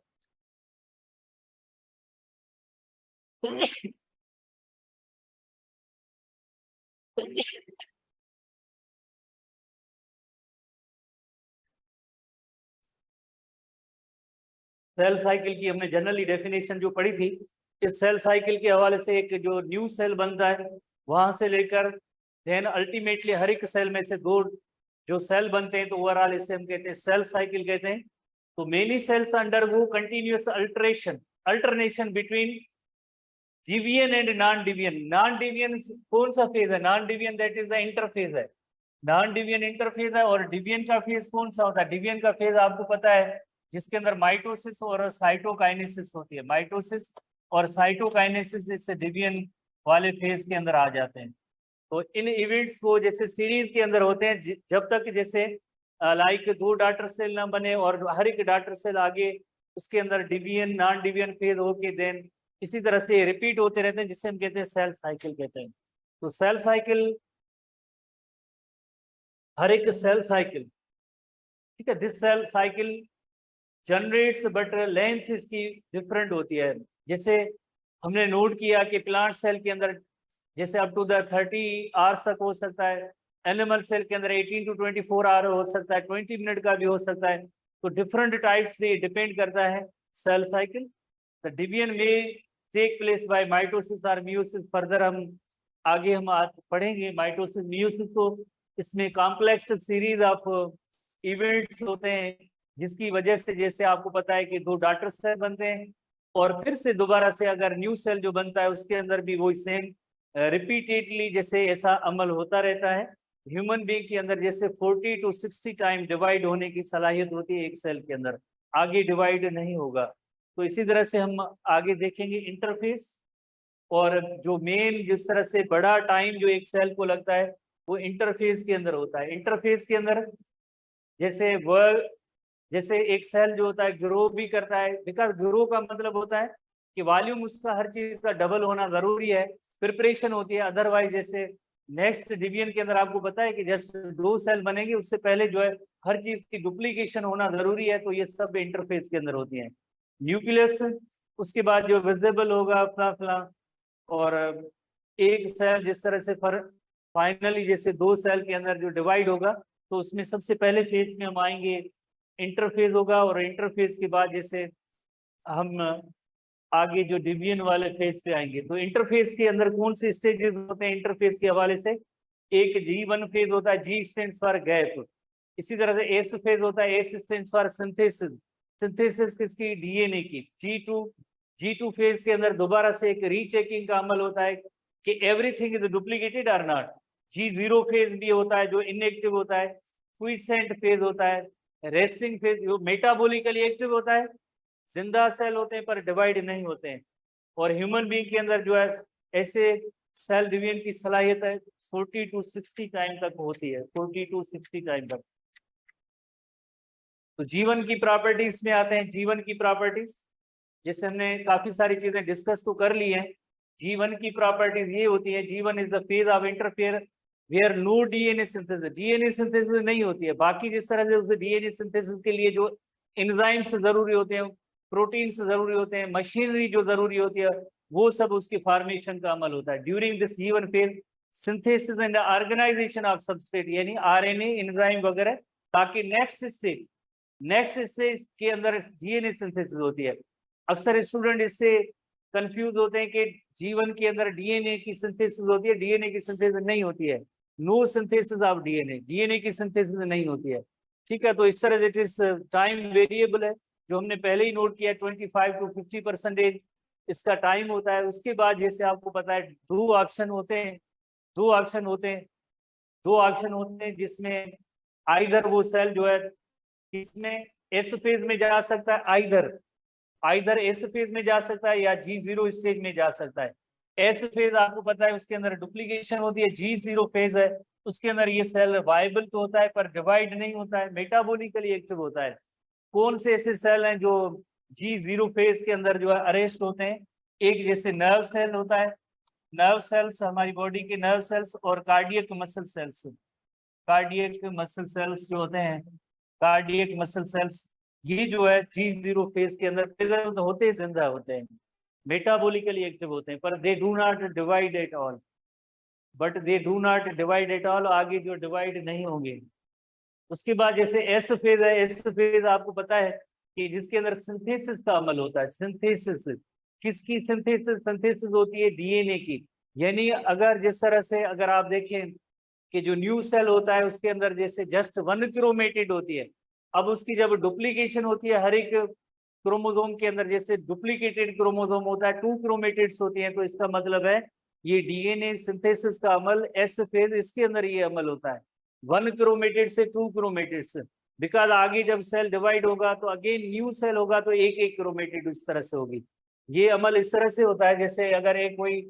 सेल साइकिल की हमने जनरली डेफिनेशन जो पढ़ी थी, इस सेल साइकिल के हवाले से एक जो न्यू सेल बनता है वहां से लेकर देन अल्टीमेटली हर एक सेल में से 2 जो सेल बनते हैं, तो ओवरऑल इसे हम कहते हैं सेल साइकिल कहते हैं। तो many sales undergo continuous alternation between division and non division. Non division कौन सा फेज है? Non division that is the interphase है। नॉन डिवीजन इंटरफेज है। और डिवीजन का फेज कौन सा होता है? डिवीजन का फेज आपको पता है जिसके अंदर माइटोसिस और साइटोकाइनेसिस होती है। माइटोसिस और साइटोकाइनेसिस इससे डिवीजन वाले फेज के अंदर आ जाते हैं। तो इन इवेंट्स को जैसे सीरीज के अंदर होते हैं जब तक जैसे लाइक 2 डॉटर सेल ना बने और हर एक डॉटर सेल आगे उसके अंदर डिवीजन नॉन डिवीजन फेज होके देन इसी तरह से रिपीट होते रहते हैं, जिसे हम कहते हैं सेल साइकिल कहते हैं। तो सेल साइकिल, हर एक सेल साइकिल, ठीक है, this cell cycle generates but length इसकी डिफरेंट होती है। जैसे हमने नोट किया कि प्लांट सेल के अंदर जैसे अप टू द 30 आवर्स तक हो सकता है, एनिमल सेल के अंदर 18 to 24 आवर हो सकता है, 20 मिनट का भी हो सकता है। तो डिफरेंट टाइप्स पे डिपेंड करता है सेल साइकिल। द डिवीजन में टेक प्लेस बाय माइटोसिस और मियोसिस। फर्दर हम आगे हम आज पढ़ेंगे माइटोसिस मियोसिस को। इसमें कॉम्प्लेक्स सीरीज ऑफ इवेंट्स होते हैं जिसकी वजह से जैसे आपको पता है कि 2 डॉटर सेल बनते हैं और फिर से दोबारा से अगर न्यू सेल जो बनता है उसके अंदर भी वही सेम रिपीटेडली जैसे ऐसा अमल होता रहता है। ह्यूमन बीइंग के अंदर जैसे 40 to 60 टाइम डिवाइड होने की सलाहियत होती है एक सेल के अंदर, आगे डिवाइड नहीं होगा। तो इसी तरह से हम आगे देखेंगे इंटरफेस। और जो मेन जिस तरह से बड़ा टाइम जो एक सेल को लगता है वो इंटरफेस के अंदर होता है। इंटरफेस के अंदर जैसे वह जैसे एक सेल जो होता है ग्रो भी करता है, बिकॉज ग्रो का मतलब होता है कि वॉल्यूम उसका हर चीज का डबल होना जरूरी है, प्रिपरेशन होती है। अदरवाइज जैसे नेक्स्ट डिवीजन के अंदर आपको पता है कि जस्ट 2 सेल बनेंगे उससे पहले जो है हर चीज की डुप्लीकेशन होना जरूरी है। तो ये सब इंटरफेस के अंदर होती है। न्यूक्लियस, उसके बाद जो विजिबल होगा फला और एक सेल जिस तरह से फाइनली जैसे 2 सेल के अंदर जो डिवाइड होगा तो उसमें सबसे पहले फेज में हम आएंगे इंटरफेज होगा। और इंटरफेज के बाद जैसे हम आगे जो डिवीजन वाले फेज पे आएंगे। तो इंटरफेस के अंदर कौन से स्टेजेस होते हैं इंटरफेस के हवाले से? एक G1 फेज होता है, G स्टैंड्स फॉर गैप। इसी तरह से एस फेज होता है, S stands for synthesis. Synthesis किसकी? डीएनए की। G2 फेज के अंदर दोबारा से एक रीचेकिंग का अमल होता है कि एवरीथिंग इज डुप्लीकेटेड और नॉट। G0 फेज भी होता है जो इनएक्टिव होता है। क्विसेंट फेज होता है। रेस्टिंग फेज जो मेटाबॉलिकली एक्टिव होता है, जिंदा सेल होते हैं पर डिवाइड नहीं होते हैं। और ह्यूमन बीइंग के अंदर जो है ऐसे सेल डिवीजन की सलाहियत है 40 to 60 टाइम तक होती है, 40 to 60 टाइम तक। तो जीवन की प्रॉपर्टीज में आते हैं। जीवन की प्रॉपर्टीज जैसे हमने काफी सारी चीजें डिस्कस तो कर ली हैं, G1 की प्रॉपर्टीज ये होती है, G1 is the phase of interphase where no DNA synthesis, DNA synthesis नहीं होती है। बाकी जिस तरह से उसे डीएनए सिंथेसिस के लिए जो एंजाइम्स जरूरी होते हैं, प्रोटीन्स जरूरी होते हैं, मशीनरी जो जरूरी होती है, वो सब उसकी फॉर्मेशन का अमल होता है। During this G1 phase synthesis and organisation of substrate यानी आरएनए एंजाइम वगैरह, ताकि नेक्स्ट स्टेज के अंदर डीएनए सिंथेसिस होती है। अक्सर स्टूडेंट इससे कंफ्यूज होते हैं कि G1 के अंदर डीएनए की सिंथेसिस होती है, डीएनए की सिंथेसिस नहीं होती है। No synthesis of DNA, DNA की सिंथेसिस नहीं होती है। ठीक है, तो इस तरह से इट इज टाइम वेरिएबल है, जो हमने पहले ही नोट किया, 25 to 50% इसका टाइम होता है। उसके बाद जैसे आपको पता है दो ऑप्शन होते हैं जिसमें आइदर वो सेल जो है इसमें एस फेज में जा सकता है, आइदर एस फेज में जा सकता है या G0 स्टेज में जा सकता है। एस फेज आपको पता है उसके अंदर डुप्लीकेशन होती है, G0 फेज है उसके अंदर ये सेल वायबल तो होता है पर डिवाइड नहीं होता है, मेटाबॉलिकली एक्टिव होता है। कौन से ऐसे सेल हैं जो G0 फेज के अंदर जो है अरेस्ट होते हैं? एक जैसे नर्व सेल होता है, नर्व सेल्स हमारी बॉडी के नर्व सेल्स, और कार्डियक मसल सेल्स जो होते हैं, कार्डियक मसल सेल्स, ये जो है G0 फेज के अंदर प्रेजेंट होते हैं, जिंदा होते हैं, मेटाबॉलिकली एक्टिव होते हैं, पर they do not divide at all, आगे जो डिवाइड नहीं होंगे। उसके बाद जैसे एस फेज है, एस फेज आपको पता है कि जिसके अंदर सिंथेसिस का अमल होता है। सिंथेसिस किसकी सिंथेसिस होती है? डीएनए की। यानी अगर जिस तरह से अगर आप देखें कि जो न्यू सेल होता है उसके अंदर जैसे जस्ट 1 क्रोमेटिड होती है, अब उसकी जब डुप्लीकेशन होती है हर एक क्रोमोसोम के अंदर, जैसे डुप्लीकेटेड क्रोमोसोम होता है 2 क्रोमेटिड्स होती हैं, तो इसका मतलब है ये डीएनए सिंथेसिस का अमल एस फेज, इसके अंदर ये अमल होता है 1 क्रोमेटिड से 2 क्रोमेटिड से। बिकॉज आगे जब सेल डिवाइड होगा तो अगेन न्यू सेल होगा तो एक क्रोमेटिड इस तरह से होगी। ये अमल इस तरह से होता है जैसे अगर एक कोई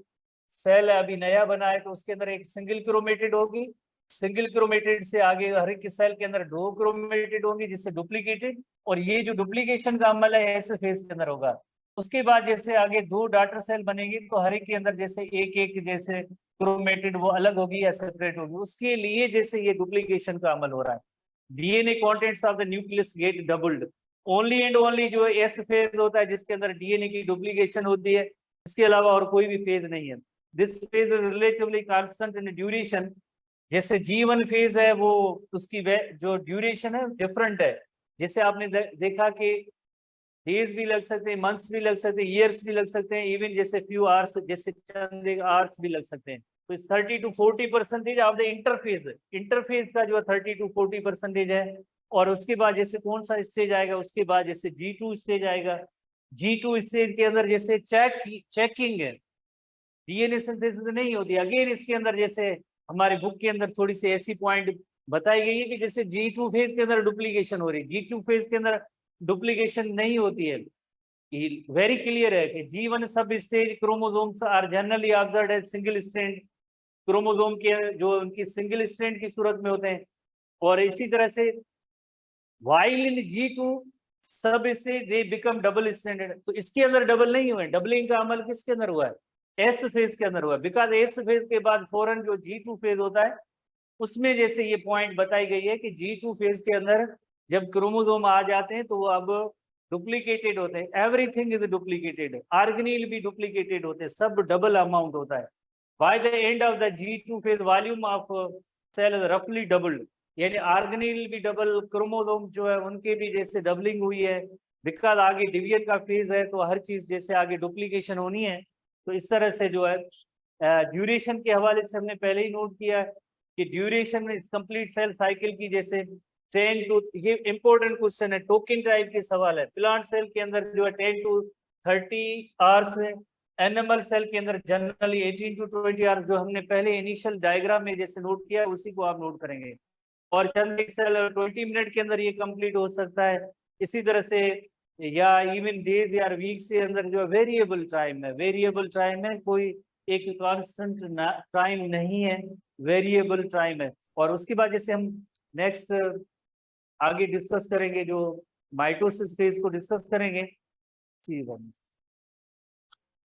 सेल अभी नया बना है तो उसके अंदर एक सिंगल क्रोमेटिड होगी, सिंगल क्रोमेटिड से आगे हर एक सेल के अंदर 2 क्रोमेटिड होंगी जिससे डुप्लीकेटेड, और ये जो डुप्लीकेशन का अमल है ऐसे फेज के अंदर होगा। उसके बाद जैसे आगे 2 डॉटर सेल बनेगी तो हर एक के अंदर जैसे एक जैसे क्रोमेटिड वो अलग होगी या सेपरेट होगी, उसके लिए जैसे ये डुप्लीकेशन का अमल हो रहा है। DNA contents of the nucleus get doubled, only and only जो एस फेज होता है जिसके अंदर डीएनए की डुप्लीकेशन होती है, इसके अलावा और कोई भी फेज नहीं है। This phase is relatively constant in duration. जैसे G1 फेज है वो उसकी जो ड्यूरेशन है डिफरेंट है, जैसे आपने देखा कि डेज भी लग सकते हैं, मंथ्स भी लग सकते हैं, ईयर्स भी लग सकते हैं, इवन जैसे फ्यू आवर्स, जैसे चंद आवर्स भी लग सकते हैं। तो इस 30 to 40% ऑफ द इंटरफेज का जो 30 to 40% है। और उसके बाद जैसे कौन सा स्टेज आएगा, उसके बाद जैसे G2 स्टेज आएगा। G2 स्टेज के अंदर जैसे चेकिंग है, डीएनए सिंथेसिस नहीं होती। अगेन इसके अंदर जैसे हमारे बुक के अंदर थोड़ी सी ऐसी पॉइंट बताई गई है कि जैसे G2 फेज के अंदर डुप्लीकेशन हो रही है, G2 फेज के अंदर डुप्लीकेशन नहीं होती है। वेरी क्लियर है कि G1 sub stage chromosomes are generally observed as single strand, chromosome के जो उनकी सिंगल स्ट्रैंड की सूरत में होते हैं। और इसी तरह से while in G2 सब stage they become double stranded, तो इसके अंदर डबल नहीं हुए, डबलिंग का अमल किसके अंदर हुआ है? एस फेज के अंदर हुआ। बिकॉज एस फेज के बाद फौरन जो G2 फेज होता है उसमें जैसे ये पॉइंट बताई गई है कि G2 फेज के अंदर जब क्रोमोसोम आ जाते हैं तो वो अब डुप्लीकेटेड होते हैं, एवरीथिंग इज डुप्लीकेटेड, ऑर्गेनील भी डुप्लीकेटेड होते हैं, सब डबल अमाउंट होता है। By the end of the G2 phase volume of cell is रफली डबल्ड, यानी ऑर्गेनील भी डबल, क्रोमोसोम जो है उनके भी जैसे डबलिंग हुई है। बिकॉज आगे डिवीजन का फेज है तो हर चीज जैसे आगे डुप्लीकेशन होनी है। तो इस तरह से जो है ड्यूरेशन के हवाले से हमने पहले ही नोट किया है कि ड्यूरेशन में इस कंप्लीट सेल साइकिल की जैसे 10 to, ये इंपॉर्टेंट क्वेश्चन है, टोकन टाइप के सवाल है। प्लांट सेल के अंदर जो है 10 to 30 आवर्स है, एनिमल सेल के अंदर जनरली 18 to 20 आवर्स, जो हमने पहले इनिशियल डायग्राम में जैसे नोट किया उसी को आप नोट करेंगे। और चंद सेल 20 मिनट के अंदर ये कंप्लीट हो सकता है। इसी तरह से या इवन डेज या वीक के अंदर जो वेरिएबल टाइम है, कोई एक कांस्टेंट टाइम नहीं है, वेरिएबल टाइम है। और उसके बाद जैसे हम नेक्स्ट आगे डिस्कस करेंगे, जो माइटोसिस फेज को डिस्कस करेंगे। ठीक है।